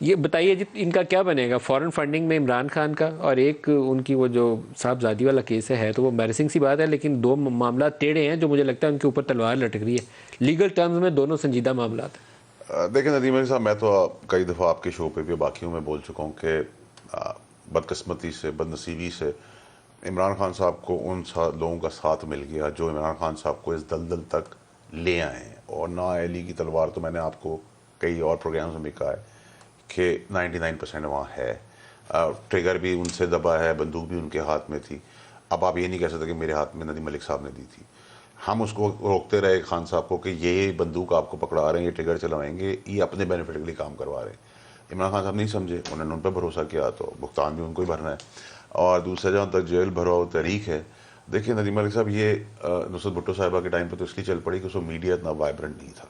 یہ بتائیے جی ان کا کیا بنے گا فورن فنڈنگ میں عمران خان کا، اور ایک ان کی وہ جو صاحبزادی والا کیس ہے تو وہ امبیرسنگ سی بات ہے، لیکن دو معاملات ٹیڑھے ہیں جو مجھے لگتا ہے ان کے اوپر تلوار لٹک رہی ہے، لیگل ٹرمز میں دونوں سنجیدہ معاملات ہیں۔ دیکھیں ندیم علی صاحب، میں تو کئی دفعہ آپ کے شو پہ بھی باقیوں میں بول چکا ہوں کہ بدقسمتی سے، بد نصیبی سے عمران خان صاحب کو ان لوگوں کا ساتھ مل گیا جو عمران خان صاحب کو اس دلدل تک لے آئے ہیں، اور نااہلی کی تلوار تو میں نے آپ کو کئی اور پروگرامز میں بھی کہا ہے کہ 99% وہاں ہے، ٹریگر بھی ان سے دبا ہے، بندوق بھی ان کے ہاتھ میں تھی۔ اب آپ یہ نہیں کہہ سکتے کہ میرے ہاتھ میں ندیم ملک صاحب نے دی تھی، ہم اس کو روکتے رہے خان صاحب کو کہ یہ بندوق آپ کو پکڑا رہے ہیں، یہ ٹریگر چلوائیں گے، یہ اپنے بینیفٹ کے لیے کام کروا رہے ہیں۔ عمران خان صاحب نہیں سمجھے، انہوں نے ان پہ بھروسہ کیا تو بھگتان بھی ان کو ہی بھرنا ہے۔ اور دوسرا جہاں تک جیل بھرو تحریک ہے، دیکھیں ندیم ملک صاحب، یہ نصرت بھٹو صاحبہ کے ٹائم پہ تو اس لیے چل پڑی کہ اس میں میڈیا اتنا وائبرنٹ نہیں تھا۔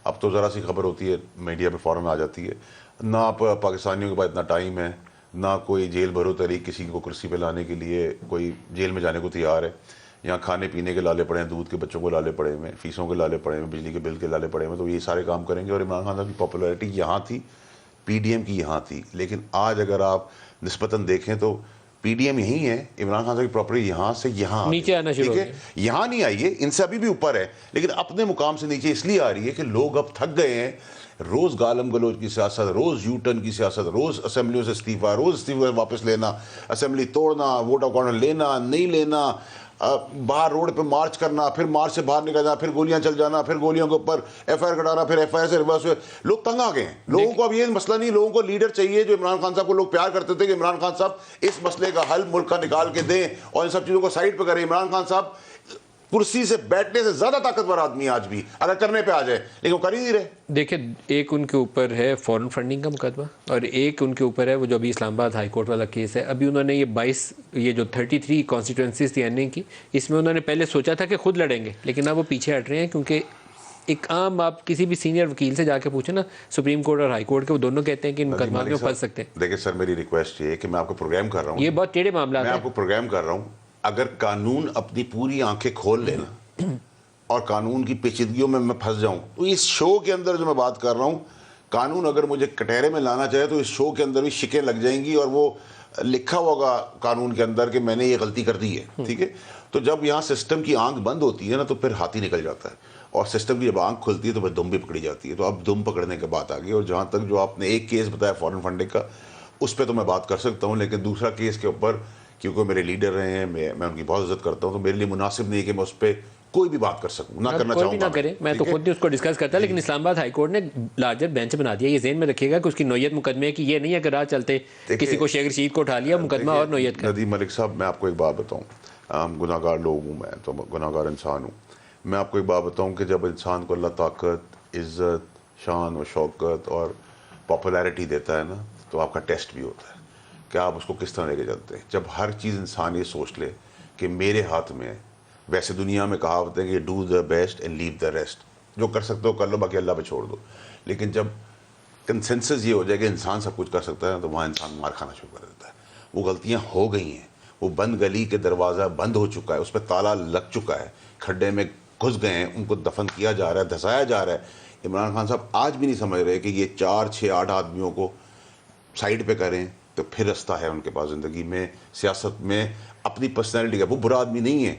اب تو ذرا سی خبر ہوتی ہے میڈیا پہ فوراً آ جاتی ہے، نہ پاکستانیوں کے پاس اتنا ٹائم ہے، نہ کوئی جیل بھرو تحریک کسی کو کرسی پہ لانے کے لیے کوئی جیل میں جانے کو تیار ہے۔ یہاں کھانے پینے کے لالے پڑے ہیں، دودھ کے بچوں کو لالے پڑے ہوئے ہیں، فیسوں کے لالے پڑے ہوئے ہیں، بجلی کے بل کے لالے پڑے ہوئے ہیں، تو یہ سارے کام کریں گے۔ اور عمران خان صاحب کی پاپولیرٹی یہاں تھی، پی ڈی ایم کی یہاں تھی، لیکن آج اگر آپ نسبتاً دیکھیں تو پی ڈی ایم یہی ہے، عمران خان صاحب کی پراپرٹی یہاں سے یہاں آ نیچے آنا شروع ہو گئی، یہاں نہیں آئی ہے، ان سے ابھی بھی اوپر ہے، لیکن اپنے مقام سے نیچے اس لیے آ رہی ہے کہ لوگ اب تھک گئے ہیں، روز گالم گلوچ کی سیاست، روز یو ٹرن کی سیاست، روز اسمبلیوں سے استعفیٰ، روز استعفیٰ واپس لینا، اسمبلی توڑنا، ووٹ آف کارنر لینا نہیں لینا، باہر روڈ پہ مارچ کرنا، پھر مارچ سے باہر نکل جانا، پھر گولیاں چل جانا، پھر گولیوں کے اوپر ایف آئی آر کٹانا، پھر ایف آئی آر سے ریورس ہوئے، لوگ تنگ آ گئے ہیں۔ لوگوں کو اب یہ مسئلہ نہیں، لوگوں کو لیڈر چاہیے جو عمران خان صاحب کو لوگ پیار کرتے تھے کہ عمران خان صاحب اس مسئلے کا حل ملک کا نکال کے دیں اور ان سب چیزوں کو سائڈ پہ کریں۔ عمران خان صاحب کرسی سے بیٹھنے سے زیادہ طاقتور آدمی ہے آج بھی، اگر کرنے پہ آ جائے، لیکن وہ کر ہی نہیں رہے۔ دیکھیں ایک ان کے اوپر ہے فورن فنڈنگ کا مقدمہ، اور ایک ان کے اوپر ہے وہ جو ابھی اسلام آباد ہائی کورٹ والا کیس ہے۔ ابھی انہوں نے یہ جو 33 کانسٹیٹوئنسیز تھی این اے کی، اس میں انہوں نے پہلے سوچا تھا کہ خود لڑیں گے، لیکن اب وہ پیچھے ہٹ رہے ہیں، کیونکہ ایک عام آپ کسی بھی سینئر وکیل سے جا کے پوچھیں نا، سپریم کورٹ اور ہائی کورٹ کے، وہ دونوں کہتے ہیں کہ ان مقدمات میں پھنس سکتے ہیں۔ دیکھیں سر، میری ریکویسٹ یہ ہے کہ میں آپ کو پروگرام کر رہا ہوں، یہ بہت ٹیڑھے معاملات ہیں، میں آپ کو پروگرام کر رہا ہوں، اگر قانون اپنی پوری آنکھیں کھول لینا اور قانون کی پیچیدگیوں میں پھنس جاؤں تو اس شو کے اندر جو میں بات کر رہا ہوں، قانون اگر مجھے کٹہرے میں لانا چاہے تو اس شو کے اندر بھی شکیں لگ جائیں گی، اور وہ لکھا ہوگا قانون کے اندر کہ میں نے یہ غلطی کر دی ہے، ٹھیک ہے۔ تو جب یہاں سسٹم کی آنکھ بند ہوتی ہے نا تو پھر ہاتھی نکل جاتا ہے، اور سسٹم کی جب آنکھ کھلتی ہے تو پھر دم بھی پکڑی جاتی ہے۔ تو اب دم پکڑنے کے بات آ گئی، اور جہاں تک جو آپ نے ایک کیس بتایا فورن فنڈنگ کا، اس پہ تو میں بات کر سکتا ہوں، لیکن دوسرا کیس کے اوپر کیونکہ میرے لیڈر رہے ہیں، میں ان کی بہت عزت کرتا ہوں، تو میرے لیے مناسب نہیں ہے کہ میں اس پہ کوئی بھی بات کر سکوں، نہ کرنا چاہوں گا۔ نہ کریں، میں تو خود نہیں اس کو ڈسکس کرتا، لیکن اسلام آباد ہائی کورٹ نے لارجر بینچ بنا دیا۔ یہ ذہن میں رکھیے گا کہ اس کی نوعیت مقدمے کی یہ نہیں ہے کہ راہ چلتے کسی کو شیخ رشید کو اٹھا لیا، مقدمہ اور نوعیت کا۔ ندیم ملک صاحب، میں آپ کو ایک بات بتاؤں، گناہ گار لوگ ہوں، میں تو گناہ گار انسان ہوں۔ میں آپ کو ایک بات بتاؤں کہ جب انسان کو اللہ طاقت، عزت، شان و شوکت اور پاپولیرٹی دیتا ہے نا، تو آپ کا ٹیسٹ بھی ہوتا ہے کہ آپ اس کو کس طرح لے کے چلتے ہیں۔ جب ہر چیز انسان یہ سوچ لے کہ میرے ہاتھ میں ہے، ویسے دنیا میں کہاوت ہے کہ do the best and leave the rest, جو کر سکتے ہو کر لو، باقی اللہ پہ چھوڑ دو۔ لیکن جب کنسنسس یہ ہو جائے کہ انسان سب کچھ کر سکتا ہے تو وہاں انسان مار کھانا شروع کر دیتا ہے۔ وہ غلطیاں ہو گئی ہیں، وہ بند گلی کے دروازہ بند ہو چکا ہے، اس پہ تالا لگ چکا ہے، کھڈے میں گھس گئے ہیں، ان کو دفن کیا جا رہا ہے، دھسایا جا رہا ہے۔ عمران خان صاحب آج بھی نہیں سمجھ رہے کہ یہ 4 6 8 آدمیوں کو سائڈ پہ کریں تو پھر رستہ ہے ان کے پاس زندگی میں، سیاست میں، اپنی پرسنالٹی کا۔ وہ برا آدمی نہیں ہے،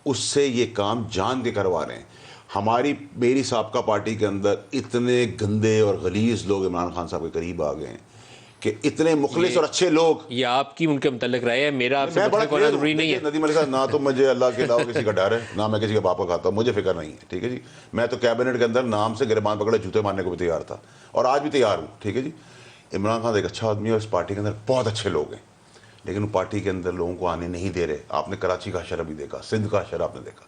اس سے یہ کام جان کے کروا رہے ہیں۔ میری سابقہ پارٹی کے اندر اتنے گندے اور غلیظ لوگ عمران خان صاحب کے قریب آ گئے ہیں کہ اتنے مخلص اور اچھے لوگ۔ یہ آپ کی ان کے متعلق رائے ہے، میرا آپ سے میں بڑا پوچھنے کو ضروری نہیں ہے۔ ندیم علی صاحب، نہ تو مجھے اللہ کے علاوہ کسی کا ڈر ہے، نہ میں کسی کا پاپا کھاتا ہوں، مجھے فکر نہیں ہے، ٹھیک ہے جی۔ میں تو کیبنٹ کے اندر نام سے گریبان پکڑے جوتے مارنے کو بھی تیار تھا، اور آج بھی تیار ہوں، ٹھیک ہے جی۔ عمران خان ایک اچھا آدمی ہے، اور اس پارٹی کے اندر بہت اچھے لوگ ہیں، لیکن وہ پارٹی کے اندر لوگوں کو آنے نہیں دے رہے۔ آپ نے کراچی کا حشر ابھی دیکھا، سندھ کا حشر آپ نے دیکھا،